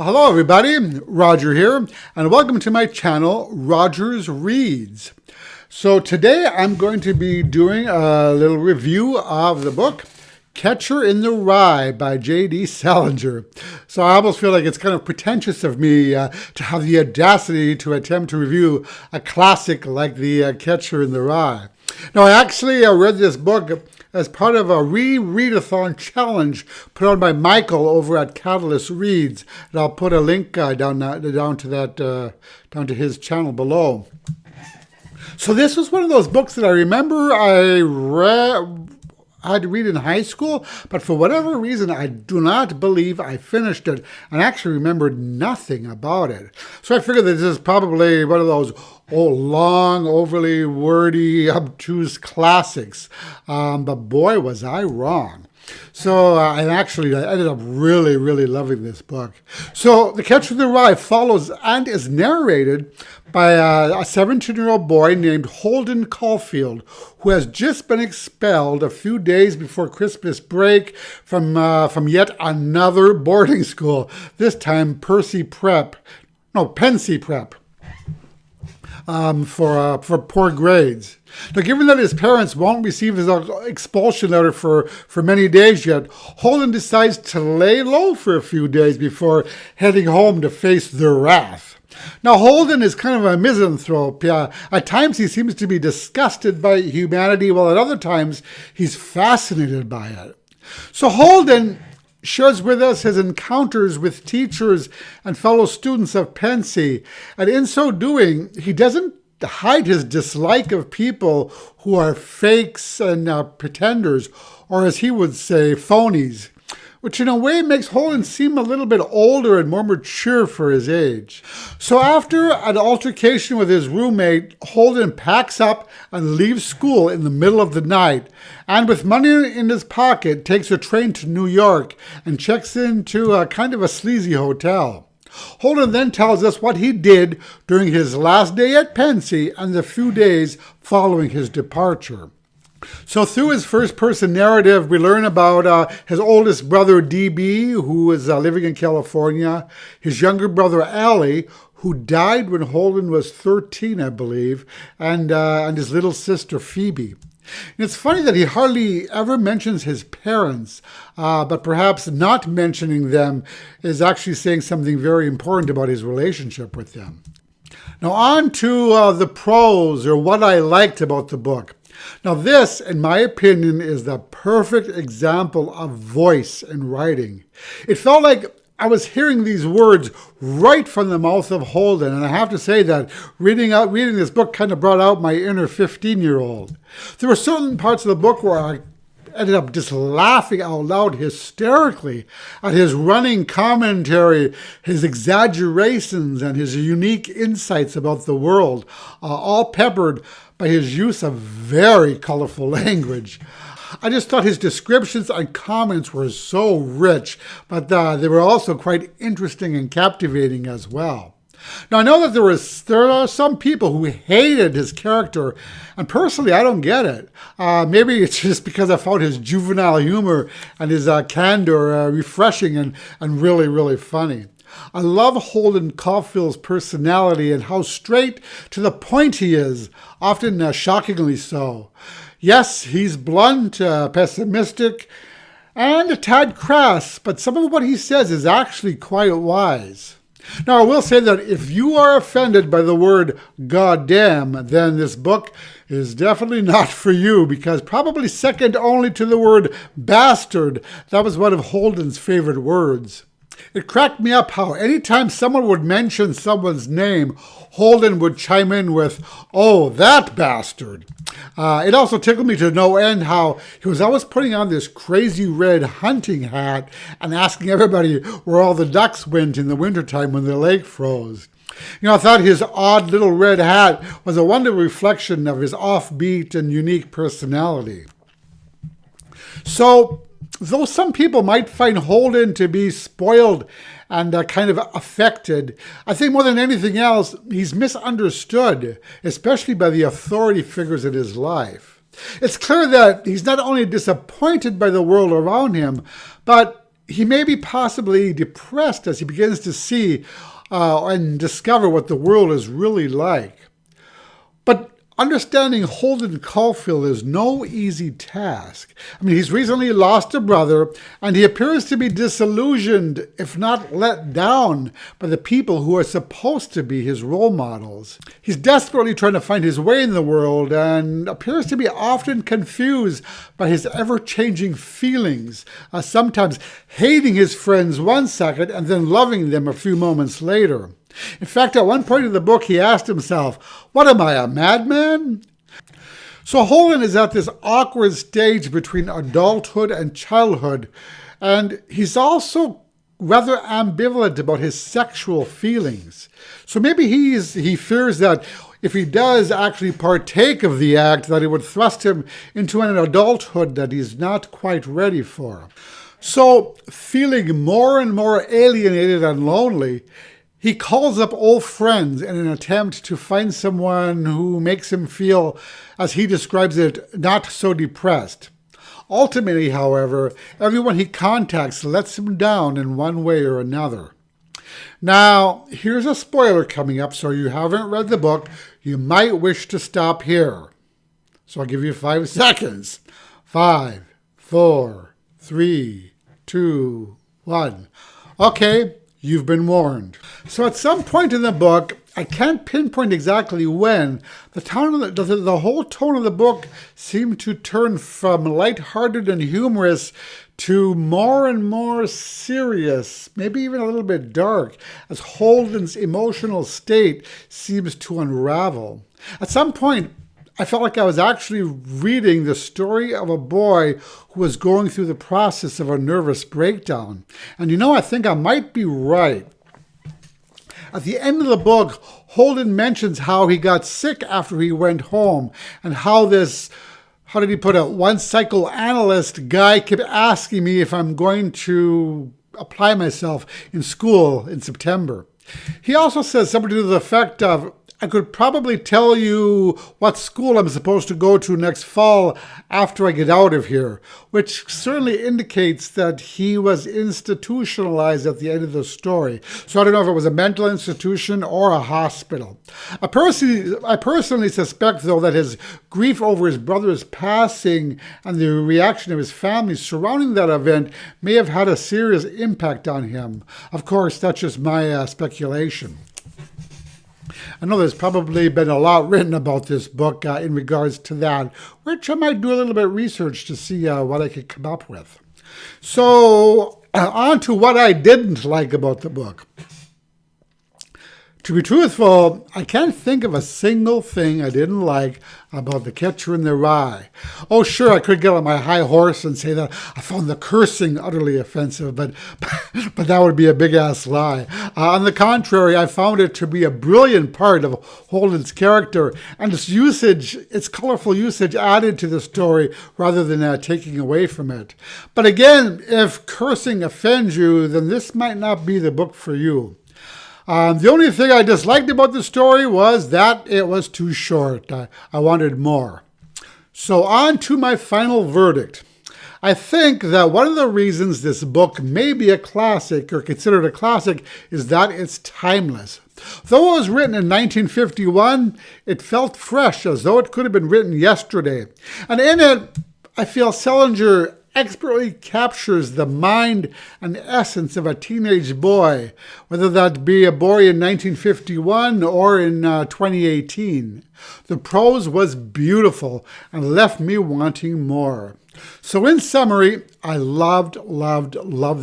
Hello everybody, Roger here, and welcome to my channel, Roger's Reads. So today I'm going to be doing a little review of the book, Catcher in the Rye by J.D. Salinger. So I almost feel like it's kind of pretentious of me to have the audacity to attempt to review a classic like the Catcher in the Rye. Now I actually read this book as part of a read-a-thon challenge put on by Michael over at Catalyst Reads, and I'll put a link down to his channel below. So this was one of those books that I remember I had to read in high school, but for whatever reason, I do not believe I finished it and actually remembered nothing about it. So I figured that this is probably one of those long, overly wordy, obtuse classics. But boy, was I wrong. So I ended up really, really loving this book. So The Catcher in the Rye follows and is narrated by a 17-year-old boy named Holden Caulfield, who has just been expelled a few days before Christmas break from yet another boarding school, this time Pensy Prep, for poor grades. Now, given that his parents won't receive his expulsion letter for many days yet, Holden decides to lay low for a few days before heading home to face their wrath. Now, Holden is kind of a misanthrope. At times, he seems to be disgusted by humanity, while at other times, he's fascinated by it. So Holden shares with us his encounters with teachers and fellow students of Pensy, and in so doing, he doesn't hide his dislike of people who are fakes and pretenders, or as he would say, phonies, which in a way makes Holden seem a little bit older and more mature for his age. So after an altercation with his roommate, Holden packs up and leaves school in the middle of the night, and with money in his pocket, takes a train to New York and checks into a kind of a sleazy hotel. Holden then tells us what he did during his last day at Pensy and the few days following his departure. So through his first-person narrative, we learn about his oldest brother, D.B., who is living in California, his younger brother, Allie, who died when Holden was 13, I believe, and his little sister, Phoebe. And it's funny that he hardly ever mentions his parents, but perhaps not mentioning them is actually saying something very important about his relationship with them. Now on to the prose, or what I liked about the book. Now this, in my opinion, is the perfect example of voice in writing. It felt like I was hearing these words right from the mouth of Holden, and I have to say that reading this book kind of brought out my inner 15-year-old. There were certain parts of the book where I ended up just laughing out loud hysterically at his running commentary, his exaggerations, and his unique insights about the world, all peppered by his use of very colorful language. I just thought his descriptions and comments were so rich, but they were also quite interesting and captivating as well. Now, I know that there are some people who hated his character, and personally, I don't get it. Maybe it's just because I found his juvenile humor and his candor refreshing and really, really funny. I love Holden Caulfield's personality and how straight to the point he is, often shockingly so. Yes, he's blunt, pessimistic, and a tad crass, but some of what he says is actually quite wise. Now, I will say that if you are offended by the word goddamn, then this book is definitely not for you, because probably second only to the word bastard, that was one of Holden's favorite words. It cracked me up how anytime someone would mention someone's name, Holden would chime in with, "Oh, that bastard." It also tickled me to no end how he was always putting on this crazy red hunting hat and asking everybody where all the ducks went in the wintertime when the lake froze. I thought his odd little red hat was a wonderful reflection of his offbeat and unique personality. So, though some people might find Holden to be spoiled and kind of affected, I think more than anything else, he's misunderstood, especially by the authority figures in his life. It's clear that he's not only disappointed by the world around him, but he may be possibly depressed as he begins to see and discover what the world is really like. But understanding Holden Caulfield is no easy task. I mean, he's recently lost a brother, and he appears to be disillusioned, if not let down, by the people who are supposed to be his role models. He's desperately trying to find his way in the world and appears to be often confused by his ever-changing feelings, sometimes hating his friends one second and then loving them a few moments later. In fact, at one point in the book, he asked himself, "What am I, a madman?" So Holden is at this awkward stage between adulthood and childhood, and he's also rather ambivalent about his sexual feelings. So maybe he fears that if he does actually partake of the act, that it would thrust him into an adulthood that he's not quite ready for. So, feeling more and more alienated and lonely, he calls up old friends in an attempt to find someone who makes him feel, as he describes it, not so depressed. Ultimately, however, everyone he contacts lets him down in one way or another. Now, here's a spoiler coming up, so you haven't read the book, you might wish to stop here. So I'll give you 5 seconds. 5, 4, 3, 2, 1. Okay. You've been warned. So at some point in the book, I can't pinpoint exactly when, the whole tone of the book seemed to turn from lighthearted and humorous to more and more serious, maybe even a little bit dark, as Holden's emotional state seems to unravel. At some point, I felt like I was actually reading the story of a boy who was going through the process of a nervous breakdown. And I think I might be right. At the end of the book, Holden mentions how he got sick after he went home, and how this, how did he put it, one psychoanalyst guy kept asking me if I'm going to apply myself in school in September. He also says something to the effect of, I could probably tell you what school I'm supposed to go to next fall after I get out of here, which certainly indicates that he was institutionalized at the end of the story. So I don't know if it was a mental institution or a hospital. I personally suspect, though, that his grief over his brother's passing and the reaction of his family surrounding that event may have had a serious impact on him. Of course, that's just my speculation. I know there's probably been a lot written about this book in regards to that, which I might do a little bit of research to see what I could come up with. So, on to what I didn't like about the book. To be truthful, I can't think of a single thing I didn't like about The Catcher in the Rye. Oh, sure, I could get on my high horse and say that I found the cursing utterly offensive, but that would be a big-ass lie. On the contrary, I found it to be a brilliant part of Holden's character, and its colorful usage added to the story rather than taking away from it. But again, if cursing offends you, then this might not be the book for you. The only thing I disliked about the story was that it was too short. I wanted more. So on to my final verdict. I think that one of the reasons this book may be a classic, or considered a classic, is that it's timeless. Though it was written in 1951, it felt fresh, as though it could have been written yesterday. And in it, I feel Salinger expertly captures the mind and essence of a teenage boy, whether that be a boy in 1951 or in 2018. The prose was beautiful and left me wanting more. So in summary, I loved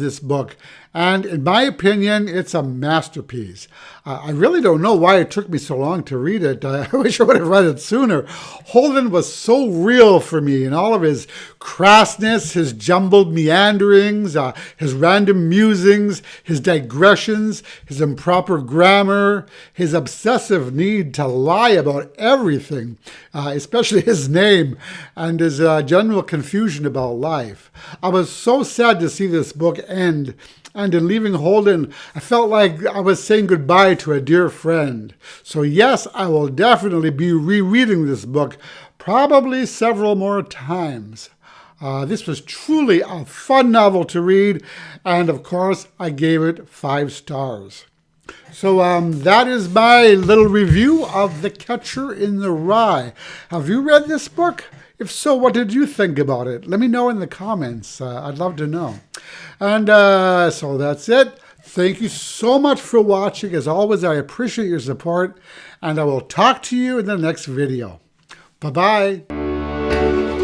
this book. And in my opinion, it's a masterpiece. I really don't know why it took me so long to read it. I wish I would have read it sooner. Holden was so real for me in all of his crassness, his jumbled meanderings, his random musings, his digressions, his improper grammar, his obsessive need to lie about everything, especially his name, and his general confusion about life. I was so sad to see this book end. And in leaving Holden, I felt like I was saying goodbye to a dear friend. So yes, I will definitely be rereading this book, probably several more times. This was truly a fun novel to read, and of course, I gave it 5 stars. So that is my little review of The Catcher in the Rye. Have you read this book? If so, what did you think about it? Let me know in the comments. I'd love to know. And so that's it. Thank you so much for watching. As always, I appreciate your support, and I will talk to you in the next video. Bye-bye.